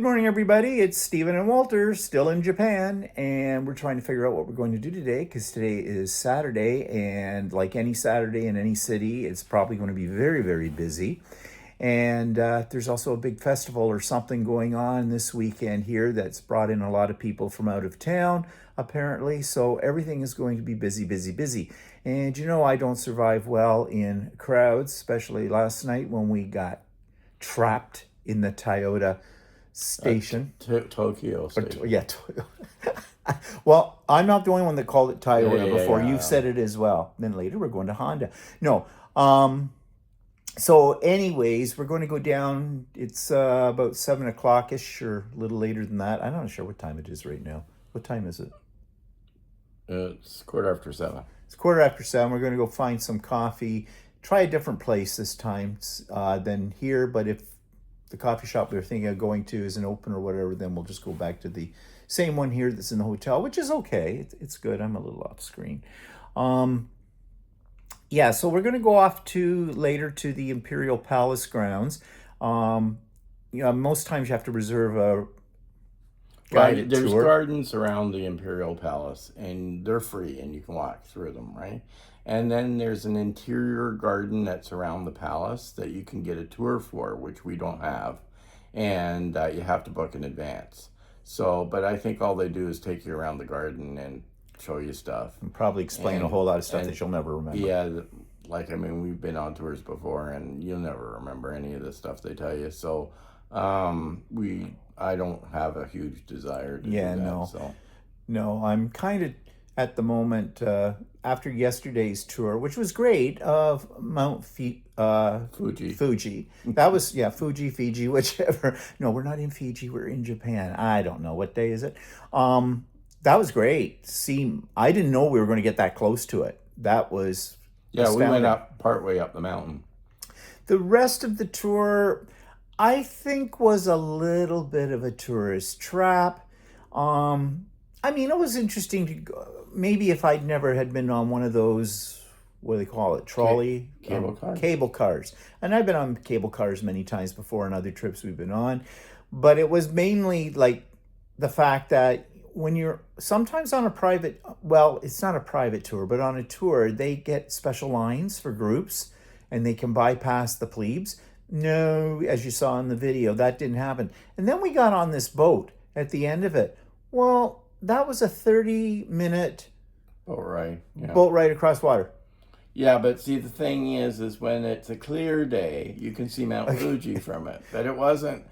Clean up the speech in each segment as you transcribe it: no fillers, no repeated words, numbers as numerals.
morning, everybody. It's Stephen and Walter, still in Japan, and we're trying to figure out what we're going to do today because today is Saturday, and like any Saturday in any city, it's probably going to be very, very busy. And there's also a big festival or something going on this weekend here that's brought in a lot of people from out of town, apparently. So everything is going to be busy, busy, busy. And you know, I don't survive well in crowds, especially last night when we got trapped in the Toyota station. Tokyo station. Yeah. Well, I'm not the only one that called it Toyota before. You've said it as well. Then later we're going to Honda. No. So anyways, we're going to go down. It's about 7 o'clock-ish or a little later than that. I'm not sure what time it is right now. What time is it? It's 7:15. It's 7:15. We're going to go find some coffee. Try a different place this time than here. But if the coffee shop we were thinking of going to isn't open or whatever, then we'll just go back to the same one here that's in the hotel, which is okay. It's good. I'm a little off screen. Yeah, so we're going to go off later to the Imperial Palace grounds. Most times you have to reserve a guided There's tour. gardens around the Imperial Palace, and they're free, and you can walk through them, right? And then there's an interior garden that's around the palace that you can get a tour for, which we don't have, and you have to book in advance. So, but I think all they do is take you around the garden and show you stuff. And probably explain a whole lot of stuff that you'll never remember. Yeah, we've been on tours before, and you'll never remember any of the stuff they tell you. So, I don't have a huge desire to do that. No, I'm kind of at the moment after yesterday's tour, which was great, of Mount Fuji. That was Fuji, Fiji, whichever. No, we're not in Fiji. We're in Japan. I don't know what day is it. That was great. See, I didn't know we were going to get that close to it. That was astounding. We went up partway up the mountain. The rest of the tour, I think, was a little bit of a tourist trap. It was interesting to go. Maybe if I'd never had been on one of those, what do they call it, trolley? Cable cars. And I've been on cable cars many times before on other trips we've been on. But it was mainly like the fact that when you're sometimes on a private, well, it's not a private tour, but on a tour, they get special lines for groups and they can bypass the plebes. No, as you saw in the video, that didn't happen. And then we got on this boat at the end of it. Well, that was a 30-minute boat ride across water. Yeah, but see, the thing is when it's a clear day, you can see Mount Fuji from it. But it wasn't.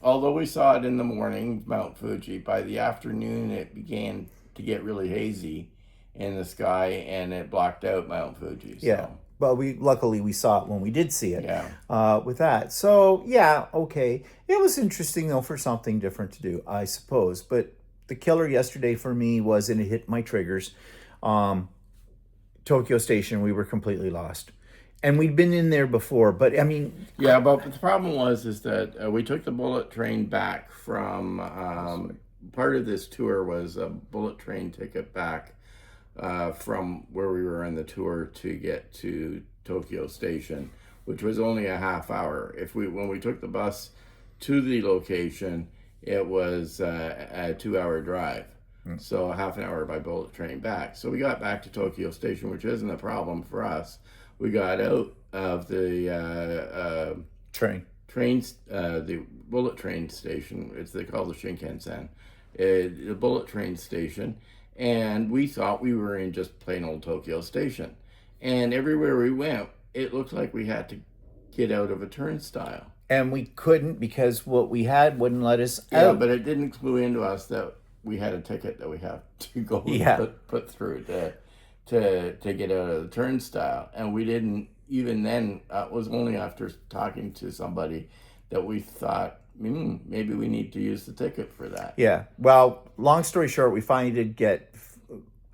Although we saw it in the morning, Mount Fuji, by the afternoon it began to get really hazy in the sky, and it blocked out Mount Fuji. So. Yeah. But luckily we saw it when we did see it. Yeah. With that. So yeah, okay. It was interesting though for something different to do, I suppose. But the killer yesterday for me was, and it hit my triggers, Tokyo Station. We were completely lost. And we'd been in there before, but I mean... Yeah, but the problem is that we took the bullet train back from... part of this tour was a bullet train ticket back from where we were on the tour to get to Tokyo Station, which was only a half hour. When we took the bus to the location, it was a 2-hour drive. So a half an hour by bullet train back. So we got back to Tokyo Station, which isn't a problem for us. We got out of the the bullet train station. They call the Shinkansen, the bullet train station, and we thought we were in just plain old Tokyo Station. And everywhere we went, it looked like we had to get out of a turnstile. And we couldn't because what we had wouldn't let us out. Yeah, but it didn't clue into us that we had a ticket that we have to go put through to get out of the turnstile. And we didn't, even then, it was only after talking to somebody that we thought, maybe we need to use the ticket for that. Yeah. Well, long story short, we finally did get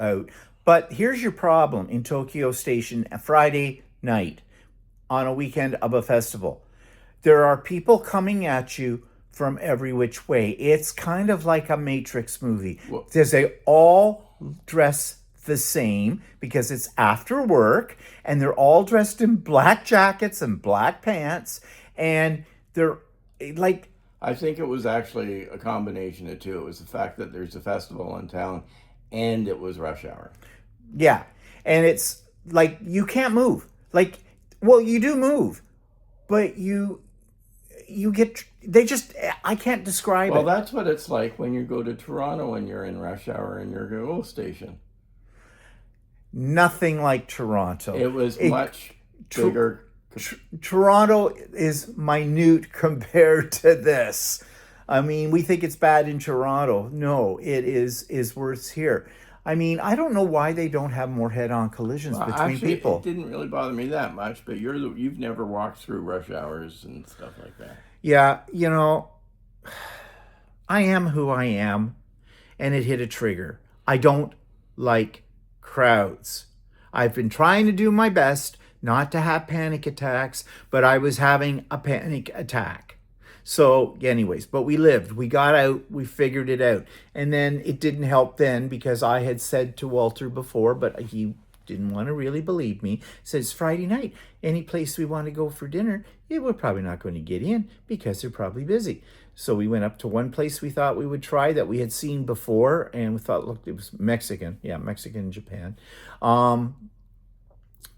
out. But here's your problem in Tokyo Station, a Friday night on a weekend of a festival. There are people coming at you from every which way. It's kind of like a Matrix movie. They all dress the same because it's after work, and they're all dressed in black jackets and black pants, and they're like I think it was actually a combination of two. It was the fact that there's a festival in town, and it was rush hour. Yeah. And it's like you can't move. Like, well, you do move, but you get they just I can't describe Well, it. that's what it's like when you go to Toronto and you're in rush hour in your GO station. Nothing like Toronto. It was It, much bigger. Toronto is minute compared to this. I mean, we think it's bad in Toronto. No, it is worse here. I mean, I don't know why they don't have more head-on collisions Well, between actually, it people. didn't really bother me that much. But you've never walked through rush hours and stuff like that. Yeah, I am who I am, and it hit a trigger. I don't like crowds. I've been trying to do my best not to have panic attacks, but I was having a panic attack. So, anyways, but we lived. We got out. We figured it out. And then it didn't help then because I had said to Walter before, but he didn't want to really believe me. Said it's Friday night. Any place we want to go for dinner, yeah, we're probably not going to get in because they're probably busy. So we went up to one place we thought we would try that we had seen before, and we thought, look, it was Mexican. Yeah, Mexican Japan.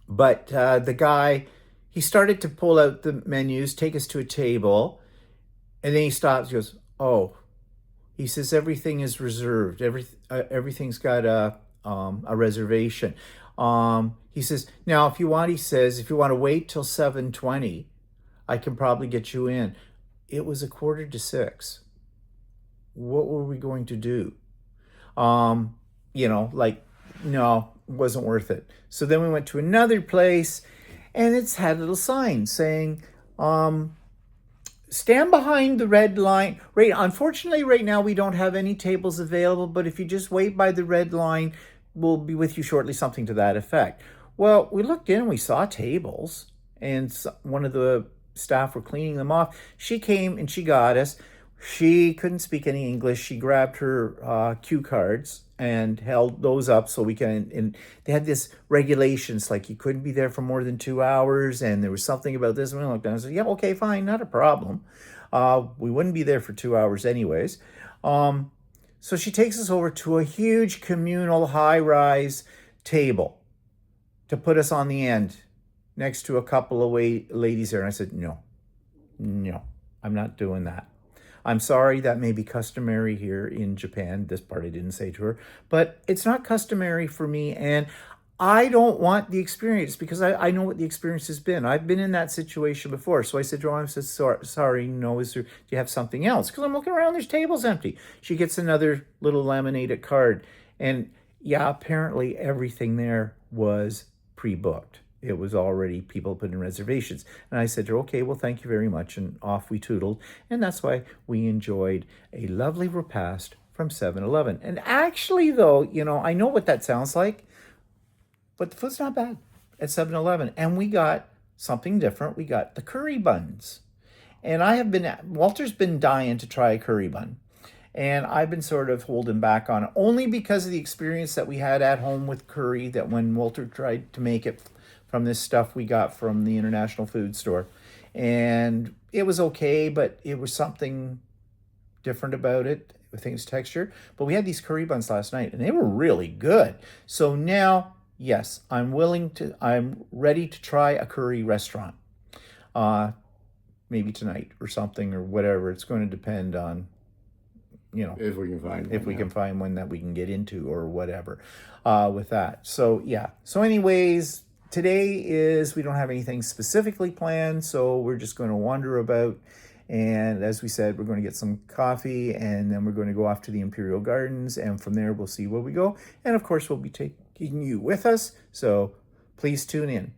But the guy, he started to pull out the menus, take us to a table, and then he stops. He goes, "Oh," he says, "everything is reserved. Everything's got a reservation." He says, "Now, if you want," he says, "if you want to wait till 7:20, I can probably get you in." It was 5:45. What were we going to do? Like, no, it wasn't worth it. So then we went to another place, and it's had a little sign saying, stand behind the red line. Right, unfortunately, right now we don't have any tables available, but if you just wait by the red line, we'll be with you shortly, something to that effect. Well, we looked in and we saw tables, and one of the staff were cleaning them off. She came and she got us. She couldn't speak any English. She grabbed her cue cards and held those up so we can. And they had this regulations like you couldn't be there for more than 2 hours, and there was something about this. And we looked down and said, "Yeah, okay, fine, not a problem. We wouldn't be there for 2 hours anyways." So she takes us over to a huge communal high-rise table to put us on the end next to a couple of ladies there. And I said, no, I'm not doing that. I'm sorry, that may be customary here in Japan. This part I didn't say to her, but it's not customary for me. And I don't want the experience because I know what the experience has been. I've been in that situation before. So I said to her, I said, sorry, no, do you have something else? Because I'm looking around, there's tables empty. She gets another little laminated card. And yeah, apparently everything there was pre-booked. It was already people put in reservations. And I said to her, okay, well, thank you very much. And off we tootled. And that's why we enjoyed a lovely repast from 7-Eleven. And actually, though, I know what that sounds like, but the food's not bad at 7-Eleven. And we got something different. We got the curry buns. And Walter's been dying to try a curry bun. And I've been sort of holding back on it only because of the experience that we had at home with curry, that when Walter tried to make it from this stuff we got from the International Food Store. And it was okay, but it was something different about it. I think it's texture. But we had these curry buns last night, and they were really good. So now, yes, I'm ready to try a curry restaurant. Maybe tonight or something or whatever. It's going to depend on, if we can find one, if we can find one that we can get into or whatever with that. So, yeah. So anyways, today we don't have anything specifically planned, so we're just going to wander about. And as we said, we're going to get some coffee, and then we're going to go off to the Imperial Gardens, and from there we'll see where we go. And of course, we'll be taking you with us, so please tune in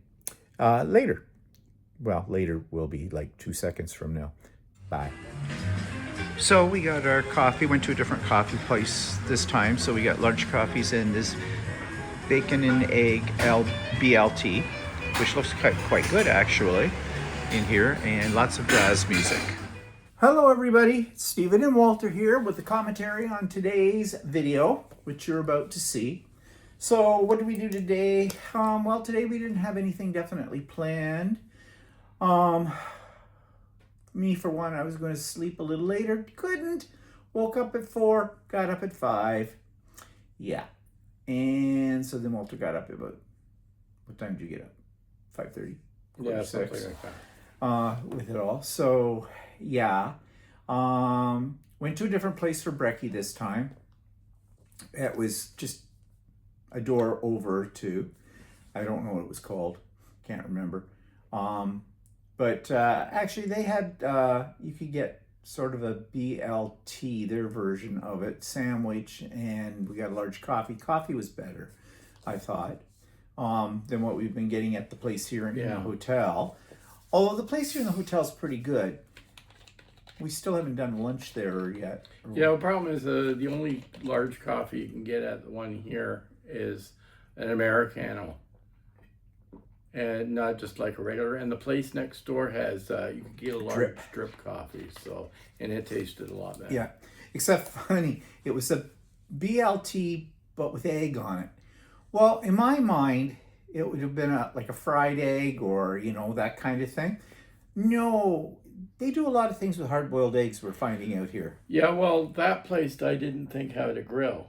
later. Well, later will be like 2 seconds from now. Bye. So we got our coffee, went to a different coffee place this time. So we got large coffees and this bacon and egg BLT, which looks quite good actually in here, and lots of jazz music. Hello everybody, it's Stephen and Walter here with the commentary on today's video, which you're about to see. So what did we do today? Well, today we didn't have anything definitely planned. Me, for one, I was going to sleep a little later. Couldn't. Woke up at 4, got up at 5. Yeah. And so then Walter got up at about, what time did you get up? 5:30? Yeah, something like that. With it all. So, yeah. Went to a different place for brekkie this time. It was just a door over to, I don't know what it was called. Can't remember. But actually they had, you could get sort of a BLT, their version of it, sandwich, and we got a large coffee. Coffee was better, I thought, than what we've been getting at the place here in the hotel. Although the place here in the hotel is pretty good. We still haven't done lunch there yet. Yeah, the problem is the only large coffee you can get at the one here is an Americano. And not just like a regular. And the place next door has, you can get a large drip coffee. So, and it tasted a lot better. Yeah, except funny, it was a BLT, but with egg on it. Well, in my mind, it would have been like a fried egg or, you know, that kind of thing. No, they do a lot of things with hard-boiled eggs, we're finding out here. Yeah, well, that place I didn't think had a grill.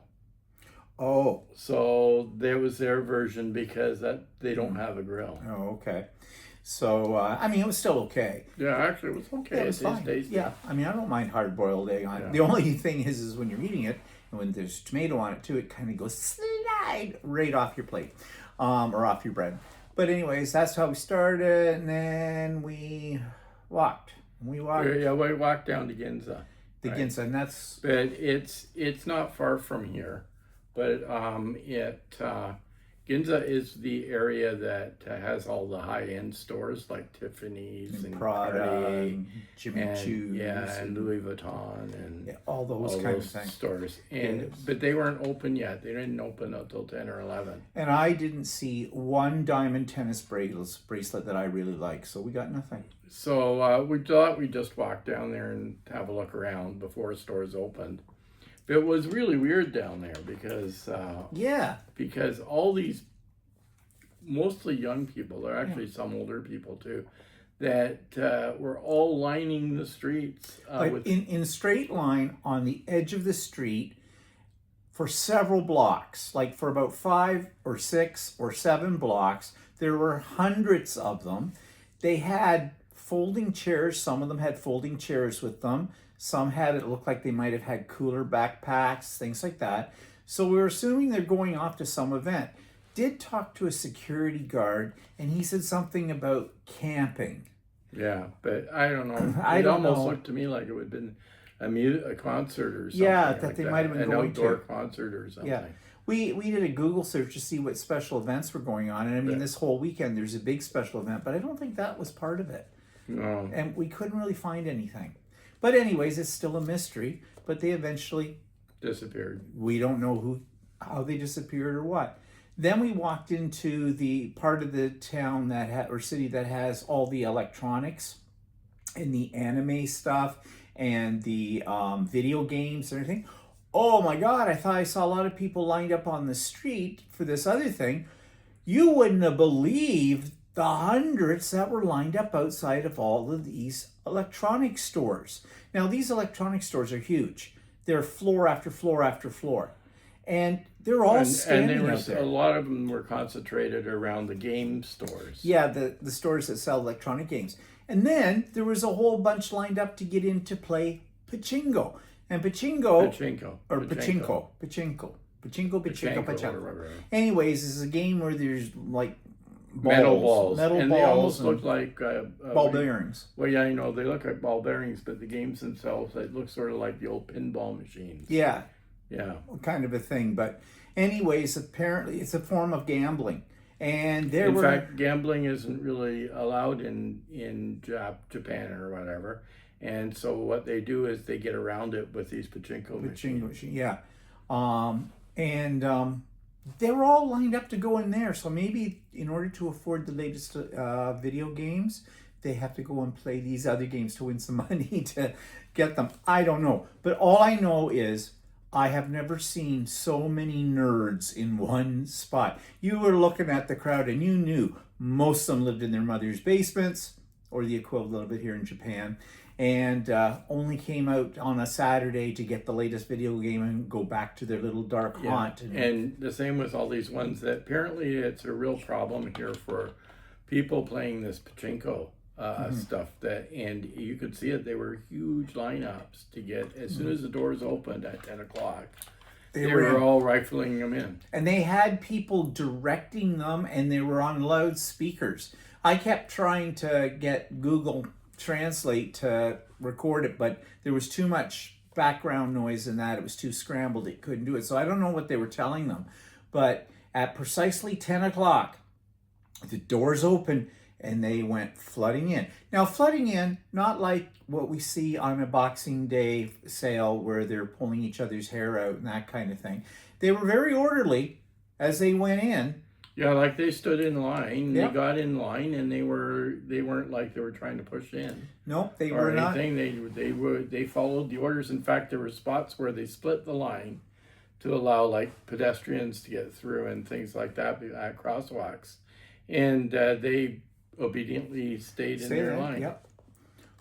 Oh. So there was their version because that they don't have a grill. Oh, okay. So, I mean, it was still okay. Yeah, actually, it was okay. Yeah, it was fine. Tasty. Yeah, I mean, I don't mind hard-boiled egg on it. The only thing is when you're eating it, and when there's tomato on it too, it kind of goes slide right off your plate, or off your bread. But anyways, that's how we started, and then we walked. Yeah, we walked down to Ginza. Ginza, and that's... But it's not far from here. But Ginza is the area that has all the high-end stores like Tiffany's and Prada, Cartier, and Jimmy Choo's, and Louis Vuitton, and all those kind of things. Stores. And but they weren't open yet. They didn't open until 10 or 11. And I didn't see one diamond tennis bracelet that I really like, so we got nothing. So we thought we'd just walk down there and have a look around before stores opened. It was really weird down there because because all these mostly young people, there are actually some older people too, that were all lining the streets like in a straight line on the edge of the street for several blocks, like for about 5 or 6 or 7 blocks. There were hundreds of them. They had folding chairs. Some of them had folding chairs with them. Some had, it looked like they might have had cooler backpacks, things like that. So we were assuming they're going off to some event. Did talk to a security guard, and he said something about camping. Yeah, but I don't know. It almost looked to me like it would have been a concert or something. Yeah, that they might have been going to. An outdoor concert or something. Yeah. We did a Google search to see what special events were going on. And I mean, this whole weekend, there's a big special event, but I don't think that was part of it. No. And we couldn't really find anything. But anyways, it's still a mystery. But they eventually disappeared. We don't know how they disappeared or what. Then we walked into the part of the town or city that has all the electronics and the anime stuff and the video games and everything. Oh my God, I thought I saw a lot of people lined up on the street for this other thing. You wouldn't have believed the hundreds that were lined up outside of all of these electronic stores. Now, these electronic stores are huge. They're floor after floor after floor. And they're all standing out there. A lot of them were concentrated around the game stores. Yeah, the stores that sell electronic games. And then there was a whole bunch lined up to get in to play pachinko. And pachinko. Anyways, this is a game where there's like balls, metal and balls, they almost look like ball bearings. Well, yeah, you know, they look like ball bearings, but the games themselves, they look sort of like the old pinball machines. Yeah, kind of a thing. But anyways, apparently it's a form of gambling. And in fact, gambling isn't really allowed in Japan or whatever. And so what they do is they get around it with these pachinko machines. Yeah. They were all lined up to go in there. So maybe in order to afford the latest video games, they have to go and play these other games to win some money to get them. I don't know. But all I know is I have never seen so many nerds in one spot. You were looking at the crowd and you knew most of them lived in their mother's basements or the equivalent of it here in Japan. and only came out on a Saturday to get the latest video game and go back to their little dark haunt. And the same with all these ones that apparently it's a real problem here for people playing this pachinko stuff. That, and you could see it. They were huge lineups to get as soon as the doors opened at 10 o'clock. They were all rifling them in. And they had people directing them, and they were on loudspeakers. I kept trying to get Google Translate to record it, but there was too much background noise in that. It was too scrambled. It couldn't do it. So I don't know what they were telling them. But at precisely 10 o'clock, the doors opened, and they went flooding in. Now, flooding in, not like what we see on a Boxing Day sale where they're pulling each other's hair out and that kind of thing. They were very orderly as they went in. Yeah, like they stood in line, they got in line, and they weren't like they were trying to push in. Nope, they were not. They followed the orders. In fact, there were spots where they split the line to allow like pedestrians to get through and things like that at crosswalks, and they obediently stayed in their line. Yep.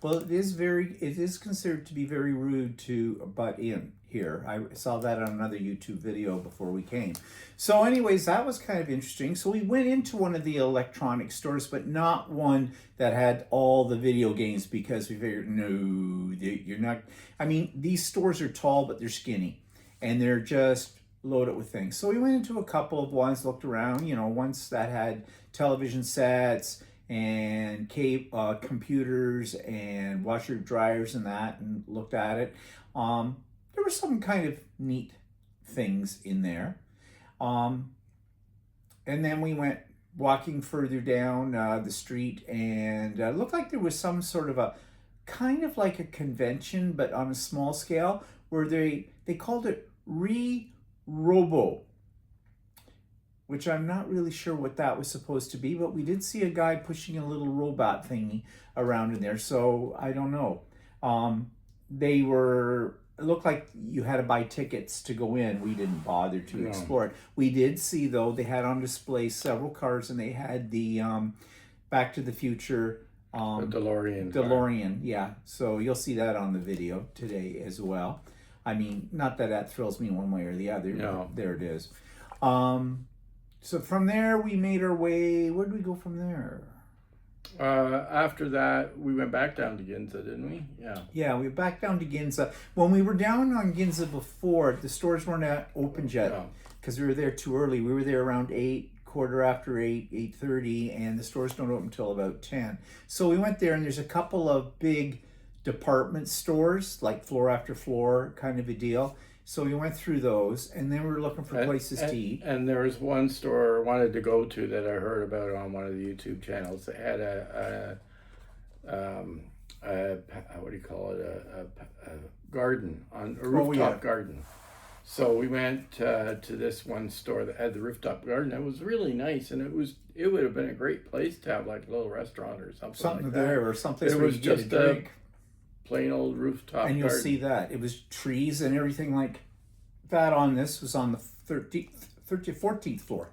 Well, it is considered to be very rude to butt in here. I saw that on another YouTube video before we came. So anyways, that was kind of interesting. So we went into one of the electronic stores, but not one that had all the video games, because we figured, no, you're not. I mean, these stores are tall, but they're skinny, and they're just loaded with things. So we went into a couple of ones, looked around, ones that had television sets and computers and washer dryers and that, and looked at it. There were some kind of neat things in there. And then we went walking further down the street, and it looked like there was some sort of a kind of like a convention, but on a small scale, where they called it Robo, which I'm not really sure what that was supposed to be, but we did see a guy pushing a little robot thingy around in there, so I don't know. It looked like you had to buy tickets to go in. We didn't bother to explore it. We did see, though, they had on display several cars, and they had the Back to the Future the DeLorean. DeLorean, yeah. So you'll see that on the video today as well. I mean, not that thrills me one way or the other, but there it is. So from there, we made our way. Where did we go from there? After that, we went back down to Ginza, didn't we? Yeah. Yeah, we went back down to Ginza. When we were down on Ginza before, the stores weren't open yet because we were there too early. We were there around 8, quarter after 8, 8:30, and the stores don't open until about 10. So we went there, and there's a couple of big department stores, like floor after floor kind of a deal. So we went through those, and then we were looking for places to eat. And there was one store I wanted to go to that I heard about on one of the YouTube channels that had what do you call it? A garden, a rooftop garden. So we went to this one store that had the rooftop garden. It was really nice, and it would have been a great place to have like a little restaurant or something like there, that. or something where you get a drink. Plain old rooftop and you'll garden. see that it was trees and everything like that. On this was on the 14th floor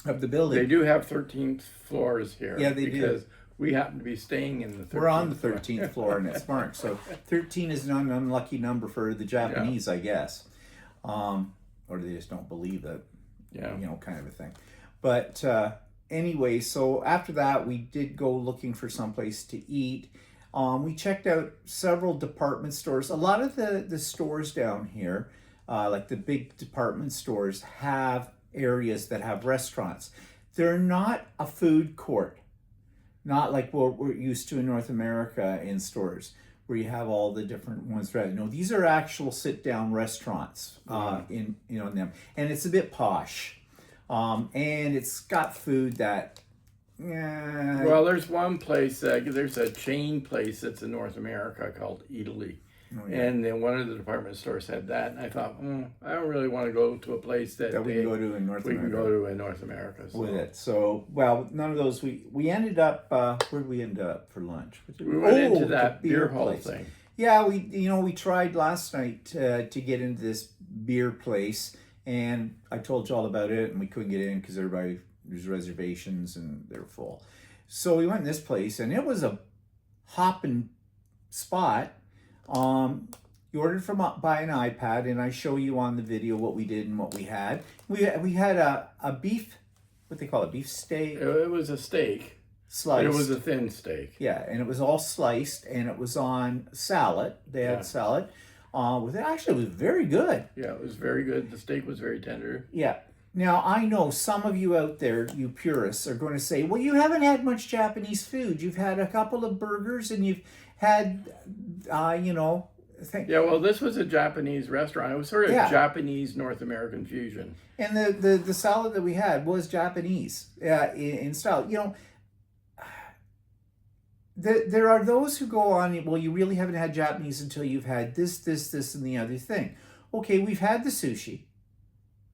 of the building. They do have 13th floors here. Yeah, they because do. We happen to be staying in the 13th We're on the 13th floor, and it's marked. So 13 is an unlucky number for the Japanese, I guess. Or they just don't believe it. Kind of a thing. But anyway, so after that, we did go looking for someplace to eat. We checked out several department stores. A lot of the stores down here, like the big department stores, have areas that have restaurants. They're not a food court, not like what we're used to in North America in stores, where you have all the different ones. Right? No, these are actual sit-down restaurants in them, and it's a bit posh, and it's got food that. Yeah. Well, there's one place, there's a chain place that's in North America called Italy. And then one of the department stores had that. And I thought, I don't really want to go to a place that we can go to in North America. We can go to in North America. So. With it. So, well, none of those. We ended up, where did we end up for lunch? We went into that beer hall thing. Yeah, we tried last night to get into this beer place. And I told you all about it, and we couldn't get in because there's reservations and they're full. So we went in this place, and it was a hopping spot. You ordered from by an iPad, and I show you on the video what we did and what we had. We had a beef, what they call it, beef steak It was a steak, but sliced. it was a thin steak. Yeah, and it was all sliced, and it was on salad. They had Yeah. salad. With it, actually, it was very good. Yeah, it was very good. The steak was very tender. Yeah. Now, I know some of you out there, you purists, are going to say, well, you haven't had much Japanese food. You've had a couple of burgers, and you've had, Yeah, well, this was a Japanese restaurant. It was sort of Yeah. Japanese North American fusion. and the salad that we had was Japanese in style. There are those who go on, well, you really haven't had Japanese until you've had this, and the other thing. Okay, we've had the sushi.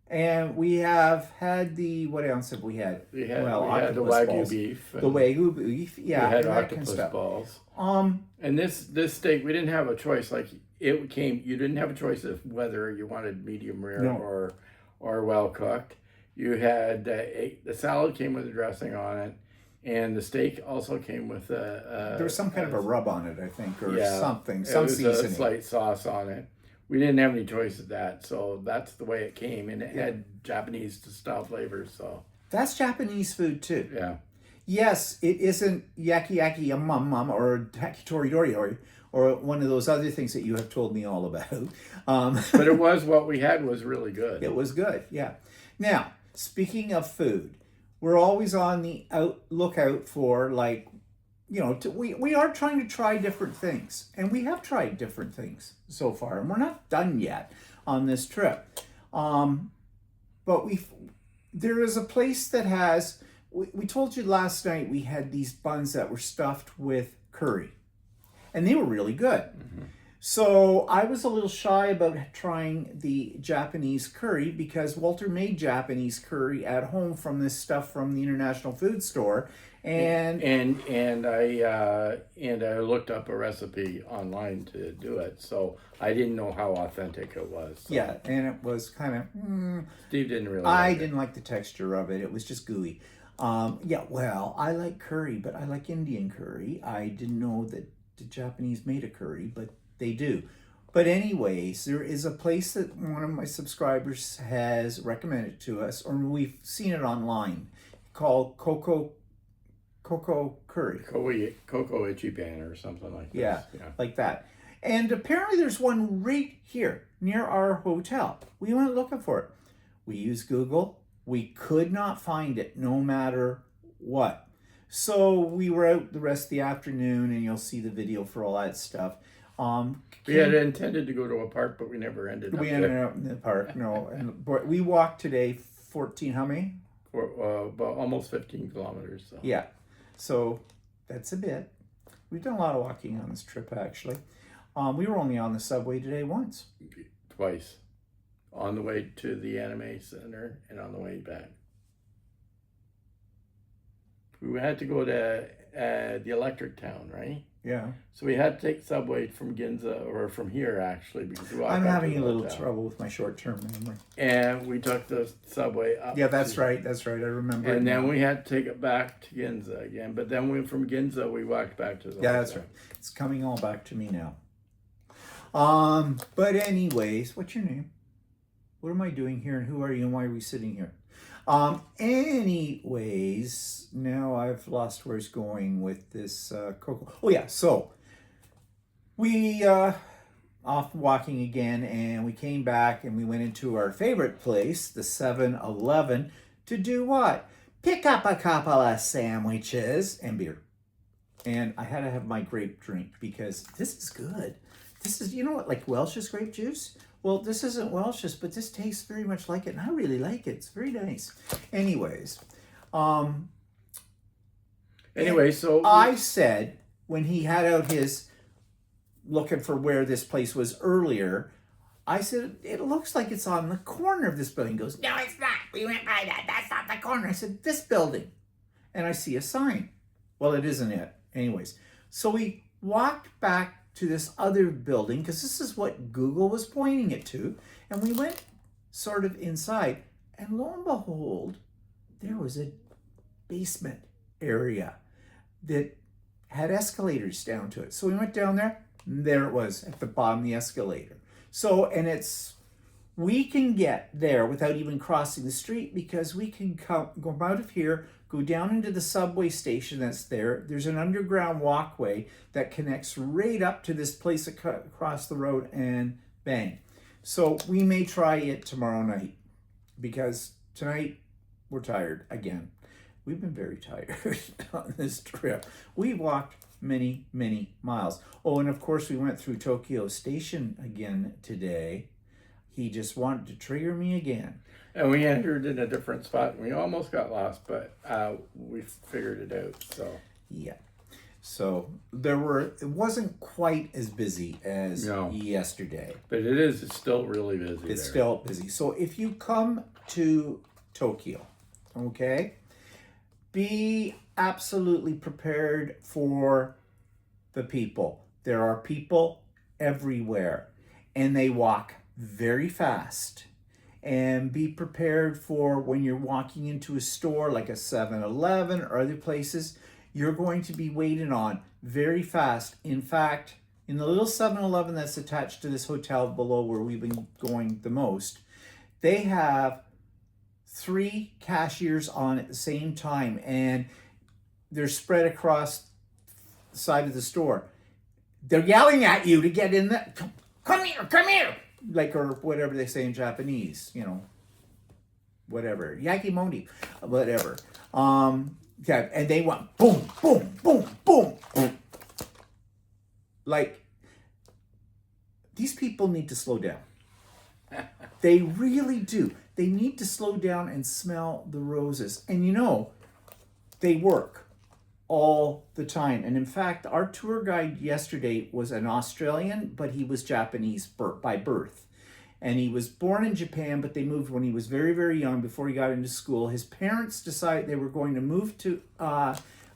And we have had what else have we had? We had the octopus Wagyu balls. beef. The Wagyu beef, yeah. We had and that kind of octopus stuff. balls. Um, And this steak, we didn't have a choice. Like it came, you didn't have a choice of whether you wanted medium rare No. or well cooked. You had the salad came with a dressing on it, and the steak also came with there was some kind of a rub on it, I think, or something, it some was seasoning. a slight sauce on it. We didn't have any choice of that, so that's the way it came, and it had Japanese style flavors. So That's Japanese food too. yeah, Yes, it isn't yaki yaki yum mum or takitori dori or one of those other things that you have told me all about. but it was what we had was really good. It was good, yeah. Now, speaking of food, we're always on the lookout for we are trying to try different things, and we have tried different things so far, and we're not done yet on this trip. But there is a place that has. We told you last night we had these buns that were stuffed with curry, and they were really good. Mm-hmm. So I was a little shy about trying the Japanese curry because Walter made Japanese curry at home from this stuff from the International Food Store, and I looked up a recipe online to do it, so I didn't know how authentic it was. So yeah, and it was kind of. Steve didn't really. I like didn't like the texture of it. It was just gooey. Well, I like curry, but I like Indian curry. I didn't know that the Japanese made a curry, but they do. But anyways, there is a place that one of my subscribers has recommended to us, or we've seen it online, called Coco Curry. Cocoa Ichiban or something like this. Yeah, like that. And apparently there's one right here near our hotel. We went looking for it. We used Google. We could not find it no matter what. So we were out the rest of the afternoon, and you'll see the video for all that stuff. We had intended to go to a park, but we never ended up. We ended up in the park. No, and we walked today 14. How many? For about almost 15 kilometers. So. Yeah, so that's a bit. We've done a lot of walking on this trip, actually. We were only on the subway today once. Twice. On the way to the anime center and on the way back. We had to go to the electric town, right? Yeah. So we had to take subway from Ginza, or from here actually, because we I'm having a little trouble with my short-term memory. And we took the subway up. Yeah, that's right. That's right. I remember. And then we had to take it back to Ginza again. But then from Ginza, we walked back to the Yeah, hotel. that's right. It's coming all back to me now. But anyways, what's your name? What am I doing here, and who are you, and why are we sitting here? Anyways, now I've lost where it's going with this Coco. Oh yeah, so we off walking again, and we came back, and we went into our favorite place, the 7-Eleven, to do what? Pick up a couple of sandwiches and beer. And I had to have my grape drink because this is good. This is, what, like Welch's grape juice? Well, this isn't Welch's, but this tastes very much like it, and I really like it. It's very nice. Anyways, so I said, when he had out his looking for where this place was earlier, I said, it looks like it's on the corner of this building. He goes, no, it's not. We went by that. That's not the corner. I said, this building. And I see a sign. Well, it isn't it. Anyways, so we walked back to this other building, because this is what Google was pointing it to, and we went sort of inside, and lo and behold, there was a basement area that had escalators down to it. So we went down there, There it was at the bottom of the escalator. So, and we can get there without even crossing the street because we can go out of here, go down into the subway station that's there. There's an underground walkway that connects right up to this place across the road, and bang. So we may try it tomorrow night because tonight we're tired again. We've been very tired on this trip. We walked many, many miles. Oh, and of course we went through Tokyo Station again today. He just wanted to trigger me again. And we entered in a different spot. We almost got lost, but we figured it out. So yeah. So it wasn't quite as busy as yesterday. But it's still really busy. It's still busy. So if you come to Tokyo, okay, be absolutely prepared for the people. There are people everywhere, and they walk very fast. And be prepared for when you're walking into a store like a 7-Eleven or other places, you're going to be waited on very fast. In fact, in the little 7-Eleven that's attached to this hotel below where we've been going the most, they have 3 cashiers on at the same time, and they're spread across the side of the store. They're yelling at you to get in there. Come here. Like, or whatever they say in Japanese, whatever. Yakimoni, whatever. Yeah, and they went boom, boom, boom, boom. Like, these people need to slow down. They really do. They need to slow down and smell the roses. And they work all the time. And in fact, our tour guide yesterday was an Australian, but he was Japanese by birth. And he was born in Japan, but they moved when he was very, very young before he got into school. His parents decided they were going to move to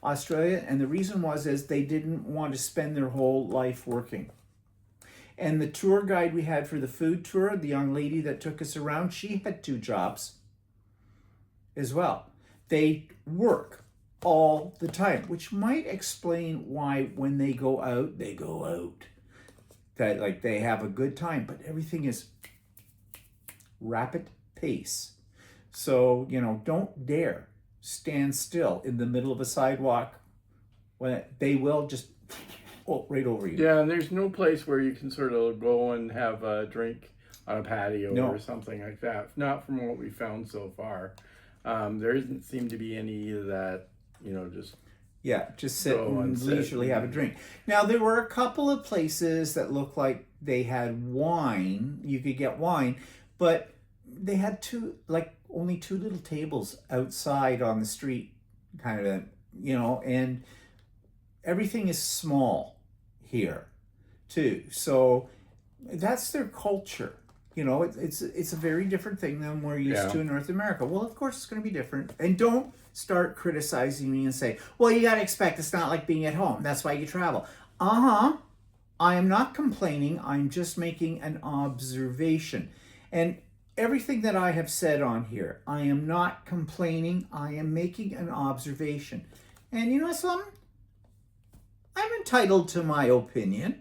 Australia. And the reason was they didn't want to spend their whole life working. And the tour guide we had for the food tour, the young lady that took us around, she had 2 jobs as well. They work all the time, which might explain why when they go out. That like they have a good time, but everything is rapid pace. So, don't dare stand still in the middle of a sidewalk when they will just right over you. Yeah, and there's no place where you can sort of go and have a drink on a patio or something like that. Not from what we found so far. There doesn't seem to be any of that, just sit and leisurely have a drink. Now, there were a couple of places that looked like they had wine. You could get wine, but they had only 2 little tables outside on the street, kind of, and everything is small here, too. So that's their culture. It's a very different thing than we're used to in North America. Well, of course, it's going to be different. And don't start criticizing me and say, well, you got to expect it's not like being at home. That's why you travel. I am not complaining. I'm just making an observation. And everything that I have said on here, I am not complaining. I am making an observation. And you know something? I'm entitled to my opinion.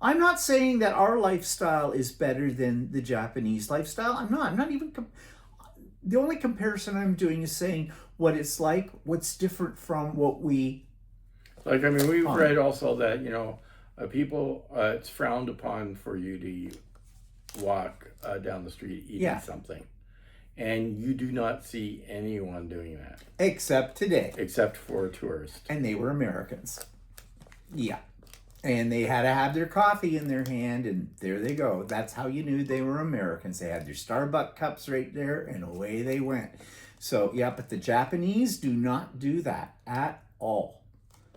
I'm not saying that our lifestyle is better than the Japanese lifestyle. I'm not even... The only comparison I'm doing is saying what it's like, what's different from what we... We've read also that, people, it's frowned upon for you to walk down the street eating something. And you do not see anyone doing that. Except today. Except for a tourist. And they were Americans. Yeah. And they had to have their coffee in their hand, and there they go. That's how you knew they were Americans. They had their Starbucks cups right there, and away they went. So, but the Japanese do not do that at all.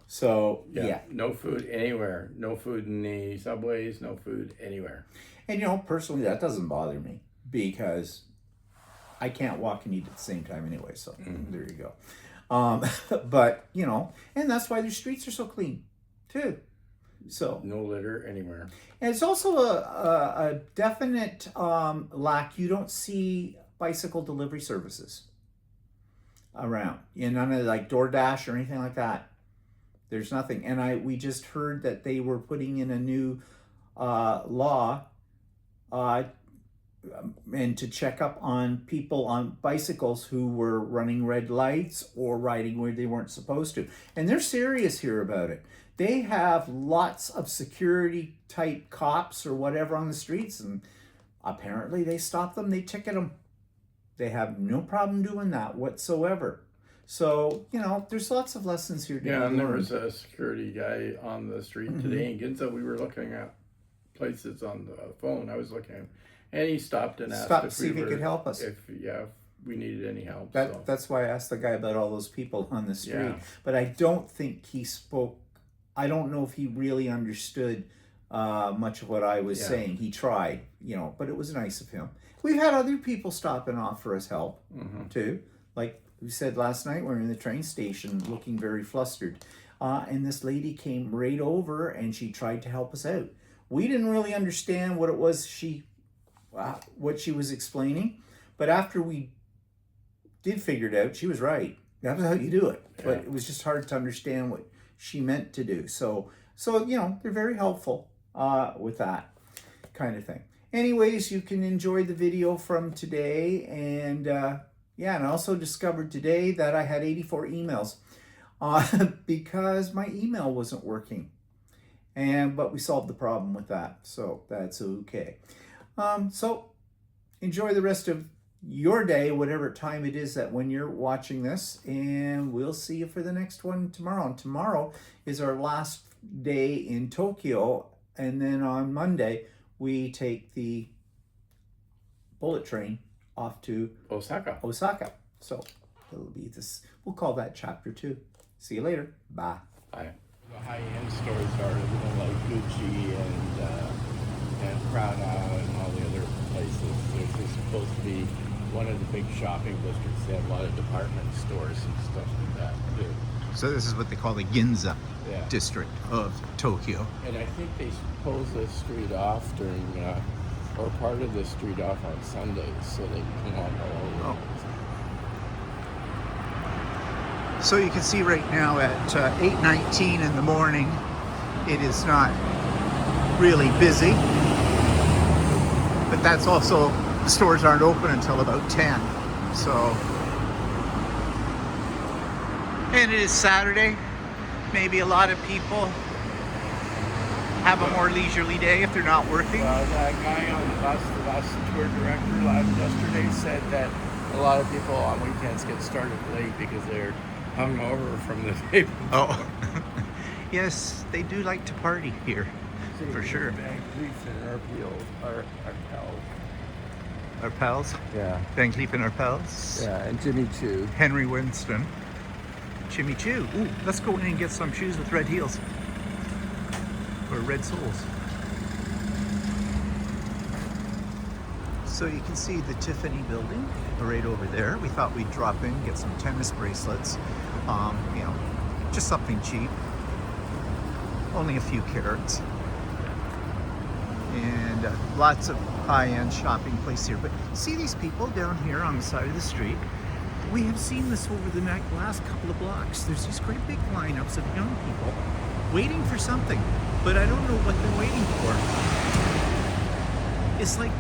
So, No food anywhere. No food in the subways. No food anywhere. And, personally, that doesn't bother me because I can't walk and eat at the same time anyway. So, there you go. But, and that's why their streets are so clean, too. So no litter anywhere. And it's also a definite lack. You don't see bicycle delivery services around. None of DoorDash or anything like that. There's nothing. And we just heard that they were putting in a new law, uh, and to check up on people on bicycles who were running red lights or riding where they weren't supposed to. And they're serious here about it. They have lots of security type cops or whatever on the streets, and apparently they stop them, they ticket them. They have no problem doing that whatsoever. So, you know, there's lots of lessons here to Yeah, and be there learned. was a security guy on the street today in Ginza. We were looking at places on the phone. I was looking at him, and he stopped and asked Stop to if see if he were, could help us. if we needed any help. So. That's why I asked the guy about all those people on the street. Yeah. But I don't think he spoke. I don't know if he really understood much of what I was saying. He tried, you know, but it was nice of him. We've had other people stopping off for us help too. Like we said last night, we were in the train station looking very flustered. And this lady came right over and she tried to help us out. We didn't really understand what it was what she was explaining. But after we did figure it out, she was right. That was how you do it. Yeah. But it was just hard to understand what she meant to do. So you know, they're very helpful with that kind of thing. Anyways, you can enjoy the video from today. And yeah, and I also discovered today that I had 84 emails because my email wasn't working. But we solved the problem with that. So that's okay. So enjoy the rest of your day, whatever time it is that when you're watching this, and we'll see you for the next one tomorrow. And tomorrow is our last day in Tokyo, and then on Monday we take the bullet train off to Osaka. So it'll be this. We'll call that chapter 2. See you later. Bye. Bye. The high-end stores are, like Gucci and Prada and all the other places. This is supposed to be one of the big shopping districts. They have a lot of department stores and stuff like that too. So this is what they call the Ginza Yeah. district of Tokyo. And I think they close this street off during, or part of the street off on Sundays, so they can walk all over. So you can see right now at 8:19 in the morning, it is not really busy, but that's also, the stores aren't open until about 10. So, and it is Saturday. Maybe a lot of people have a more leisurely day if they're not working. Well, that guy on the bus tour director yesterday said that a lot of people on weekends get started late because they're hungover from the day before. Oh, yes, they do like to party here, for sure. Van Cleef and our pals. Our pals, Yeah. Van Cleef and our pals. Yeah, and Jimmy Choo. Henry Winston, Jimmy Choo. Ooh, let's go in and get some shoes with red heels or red soles. So you can see the Tiffany building right over there. We thought we'd drop in, get some tennis bracelets. You know, just something cheap. Only a few carats. And lots of high-end shopping place here. But see these people down here on the side of the street? We have seen this over the last couple of blocks. There's these great big lineups of young people waiting for something, but I don't know what they're waiting for. It's like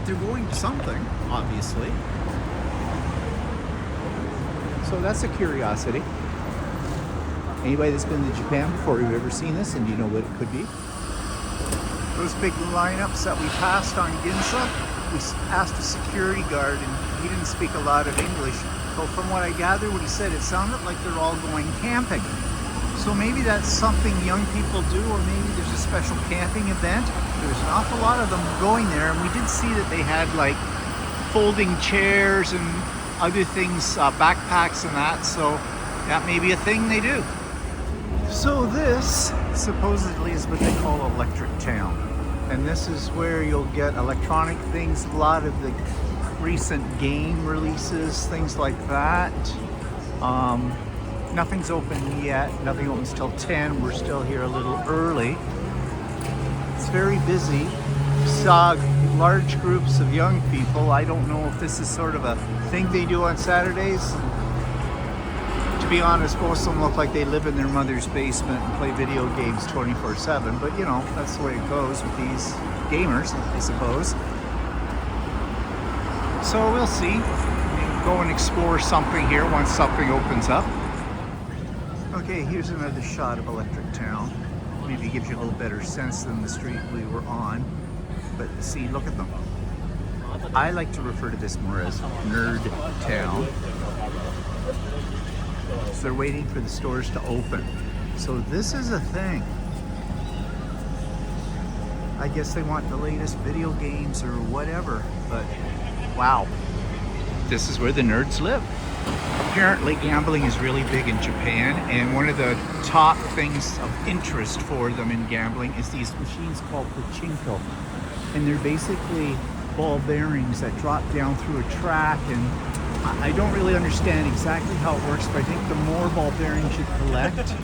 they're going to something, obviously. So that's a curiosity. Anybody that's been to Japan before, you've ever seen this, and do you know what it could be? Those big lineups that we passed on Ginza, we asked a security guard, and he didn't speak a lot of English. But from what I gather, what he said, it sounded like they're all going camping. So maybe that's something young people do, or maybe there's a special camping event. There's an awful lot of them going there, and we did see that they had like folding chairs and other things, backpacks and that, so that may be a thing they do. So this supposedly is what they call Electric Town, and this is where you'll get electronic things, a lot of the recent game releases, things like that. Nothing's open yet. Nothing opens till 10. We're still here a little early. It's very busy. Saw large groups of young people. I don't know if this is sort of a thing they do on Saturdays to be honest, most of them look like they live in their mother's basement and play video games 24/7, but you know, that's the way it goes with these gamers, I suppose. So we'll see. Maybe go and explore something here once something opens up. Okay, here's another shot of Electric Town. Maybe gives you a little better sense than the street we were on. But see, look at them. I like to refer to this more as Nerd Town. So they're waiting for the stores to open. So this is a thing. I guess they want the latest video games or whatever, but wow. This is where the nerds live. Apparently gambling is really big in Japan, and one of the top things of interest for them in gambling is these machines called pachinko. And they're basically ball bearings that drop down through a track, and I don't really understand exactly how it works, but I think the more ball bearings you collect,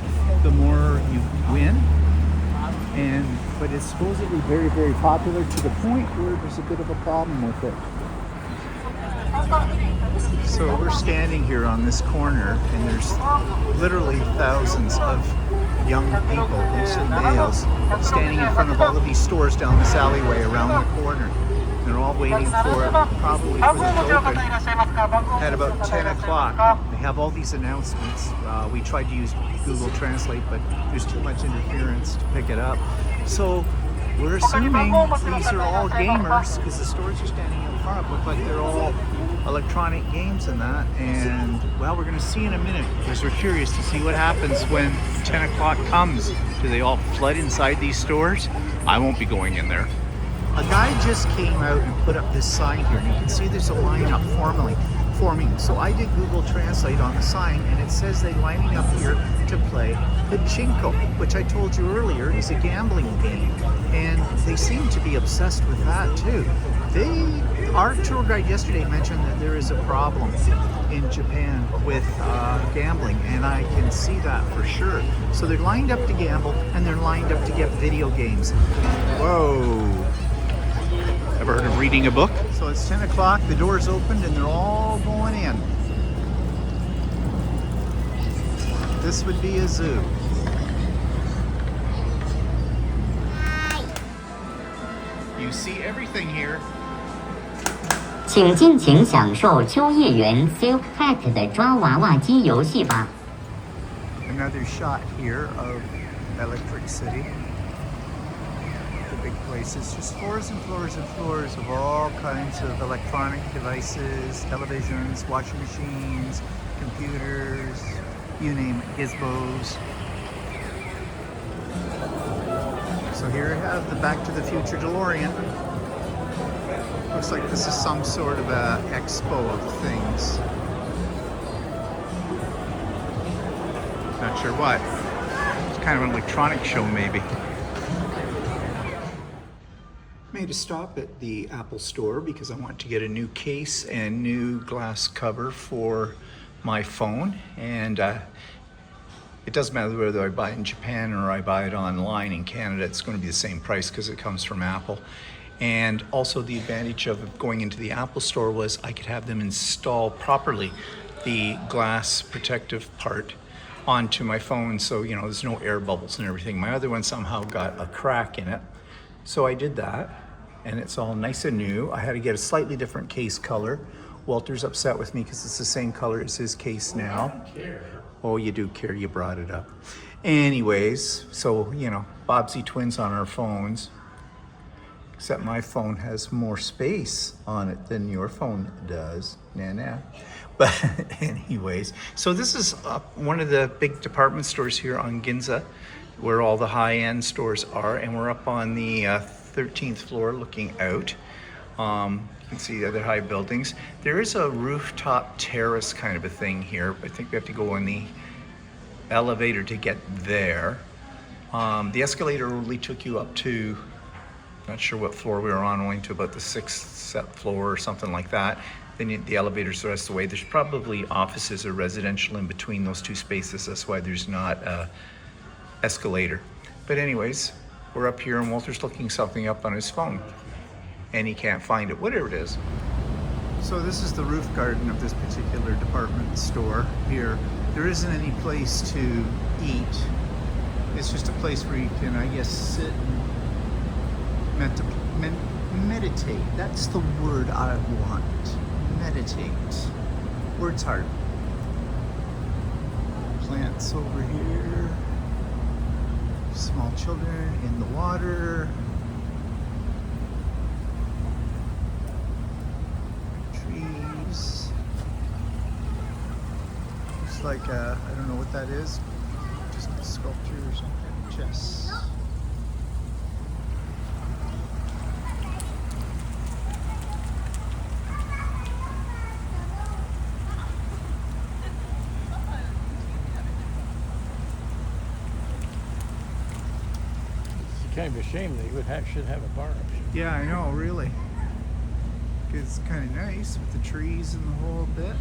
the more you win. But it's supposedly very, very popular to the point where there's a bit of a problem with it. So we're standing here on this corner, and there's literally thousands of young people, mostly males, standing in front of all of these stores down this alleyway around the corner. They're all waiting for it, probably for it to open at about 10 o'clock. They have all these announcements. We tried to use Google Translate, but there's too much interference to pick it up. So we're assuming these are all gamers, because the stores are standing in front, look like they're all electronic games and that. And well, we're going to see in a minute, because we're curious to see what happens when 10 o'clock comes. Do they all flood inside these stores? I won't be going in there. A guy just came out and put up this sign here, and you can see there's a lineup forming. So I did Google Translate on the sign, and it says they're lining up here to play pachinko, which I told you earlier is a gambling game. And they seem to be obsessed with that too. Our tour guide yesterday mentioned that there is a problem in Japan with gambling, and I can see that for sure. So they're lined up to gamble, and they're lined up to get video games. Whoa. Ever heard of reading a book? So it's 10 o'clock, the door's opened, and they're all going in. This would be a zoo. You see everything here. 请尽情享受秋叶原 Silk Hat 的抓娃娃机游戏吧。 Another shot here of Electric City. The big places, just floors and floors and floors of all kinds of electronic devices, televisions, washing machines, computers, you name it, gizmos. So here I have the Back to the Future DeLorean. Looks like this is some sort of a expo of things. Not sure what. It's kind of an electronic show, maybe. Made a stop at the Apple store because I want to get a new case and new glass cover for my phone. And it doesn't matter whether I buy it in Japan or I buy it online in Canada, it's going to be the same price because it comes from Apple. And also the advantage of going into the Apple store was I could have them install properly the glass protective part onto my phone, so you know there's no air bubbles and everything. My other one somehow got a crack in it, so I did that, and it's all nice and new. I had to get a slightly different case color. Walter's upset with me because it's the same color as his case now. Oh, you do care, you brought it up. Anyways, so you know, Bobsy twins on our phones. Except my phone has more space on it than your phone does. Nah. But anyways, so this is one of the big department stores here on Ginza, where all the high-end stores are, and we're up on the 13th floor looking out. You can see the other high buildings. There is a rooftop terrace kind of a thing here. I think we have to go on the elevator to get there. The escalator only took you up to, not sure what floor we were on, only to about the 6th floor or something like that. Then the elevators the rest of the way. There's probably offices or residential in between those two spaces. That's why there's not a escalator. But anyways, we're up here and Walter's looking something up on his phone and he can't find it, whatever it is. So this is the roof garden of this particular department store here. there isn't any place to eat. It's just a place where you can, I guess, sit and meditate. That's the word I want. Meditate. Word's hard. Plants over here. Small children in the water. Trees. Looks like I don't know what that is. Just a sculpture or something. Chess. It's kind of a shame that you should have a bar. Yeah, I know, really. It's kind of nice with the trees and the whole bit.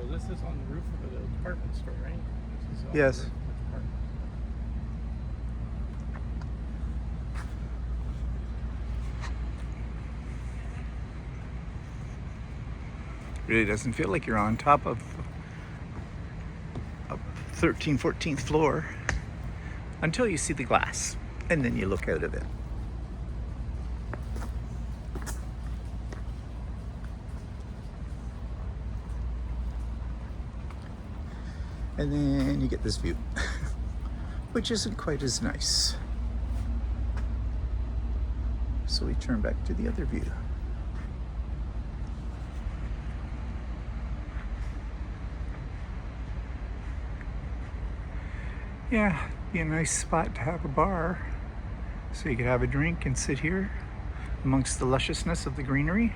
This is on the roof of a department store, right? This is on Yes. the roof of a department. Really doesn't feel like you're on top of a 13th, 14th floor until you see the glass and then you look out of it. And then you get this view, which isn't quite as nice. So we turn back to the other view. Yeah, be a nice spot to have a bar. So you could have a drink and sit here amongst the lusciousness of the greenery.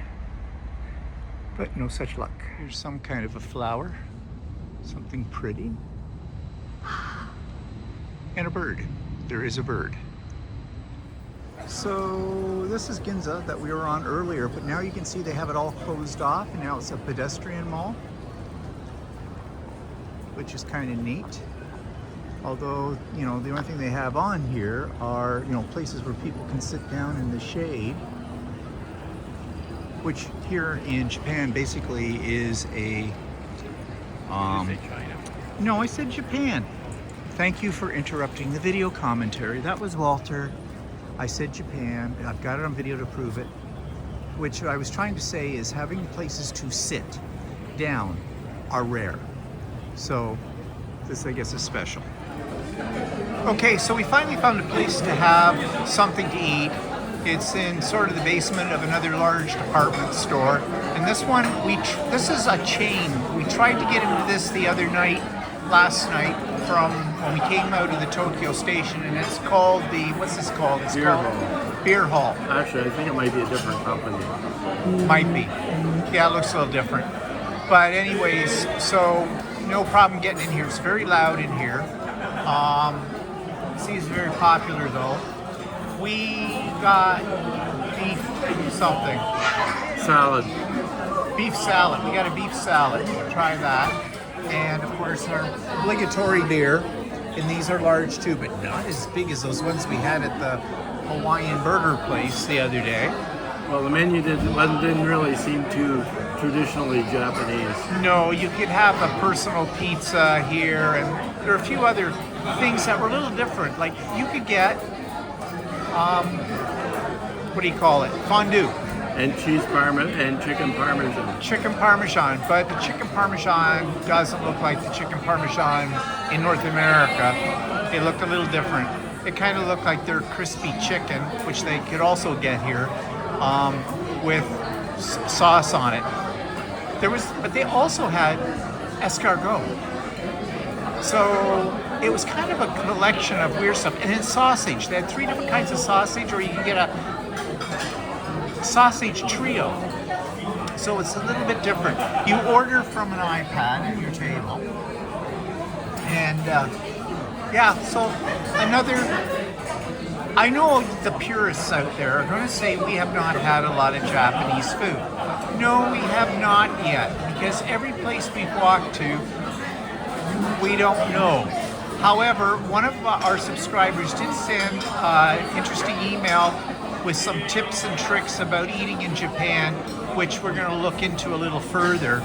But no such luck. Here's some kind of a flower. Something pretty. And a bird. There is a bird. So this is Ginza that we were on earlier, but now you can see they have it all closed off and now it's a pedestrian mall, which is kind of neat. Although, you know, the only thing they have on here are, you know, places where people can sit down in the shade, which here in Japan basically is a China. no, I said Japan. Thank you for interrupting the video commentary. That was Walter. I said Japan. I've got it on video to prove it. Which I was trying to say is having places to sit down are rare. So this, I guess, is special. Okay, so we finally found a place to have something to eat. It's in sort of the basement of another large department store. And this one, this is a chain. We tried to get into this the other night, last night, from when we came out of the Tokyo station, and it's called the, what's this called? It's Beer called Hall. Beer Hall. Actually, I think it might be a different company. Might be. Yeah, it looks a little different. But anyways, so no problem getting in here. It's very loud in here. Seems very popular though. We got beef something. Salad. Beef salad. We got a beef salad. Try that. And of course our obligatory beer. And these are large too, but not as big as those ones we had at the Hawaiian burger place the other day. Well, the menu didn't really seem too traditionally Japanese. No, you could have a personal pizza here, and there are a few other things that were a little different. Like you could get, what do you call it? Fondue. And cheese parmesan and chicken parmesan. Chicken parmesan, but the chicken parmesan doesn't look like the chicken parmesan in North America. It looked a little different. It kind of looked like their crispy chicken, which they could also get here, with sauce on it. But they also had escargot. So it was kind of a collection of weird stuff. And then sausage. They had 3 different kinds of sausage, or you can get a sausage trio. So it's a little bit different. You order from an iPad at your table. And yeah, so another I know the purists out there are going to say we have not had a lot of Japanese food. No, we have not yet, because every place we've walked to, we don't know. However, one of our subscribers did send an interesting email with some tips and tricks about eating in Japan, which we're going to look into a little further.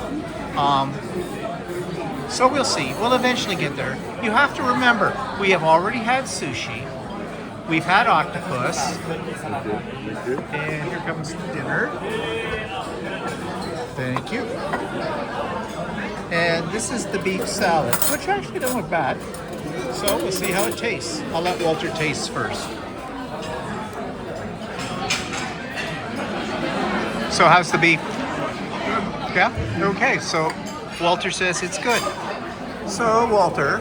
So we'll see. We'll eventually get there. You have to remember, we have already had sushi. We've had octopus. And here comes dinner. Thank you. And this is the beef salad, which actually don't look bad. So we'll see how it tastes. I'll let Walter taste first. So how's the beef? Yeah? Okay, so Walter says it's good. So Walter,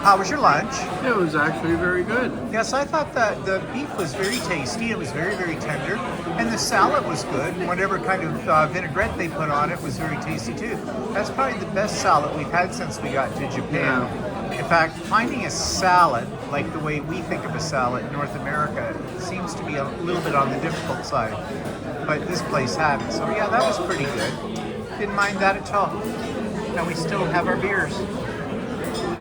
how was your lunch? It was actually very good. Yes, I thought that the beef was very tasty. It was very, very tender. And the salad was good. Whatever kind of vinaigrette they put on it was very tasty too. That's probably the best salad we've had since we got to Japan. In fact, finding a salad, like the way we think of a salad in North America, seems to be a little bit on the difficult side. But this place had it. So yeah, that was pretty good. Didn't mind that at all. Now we still have our beers.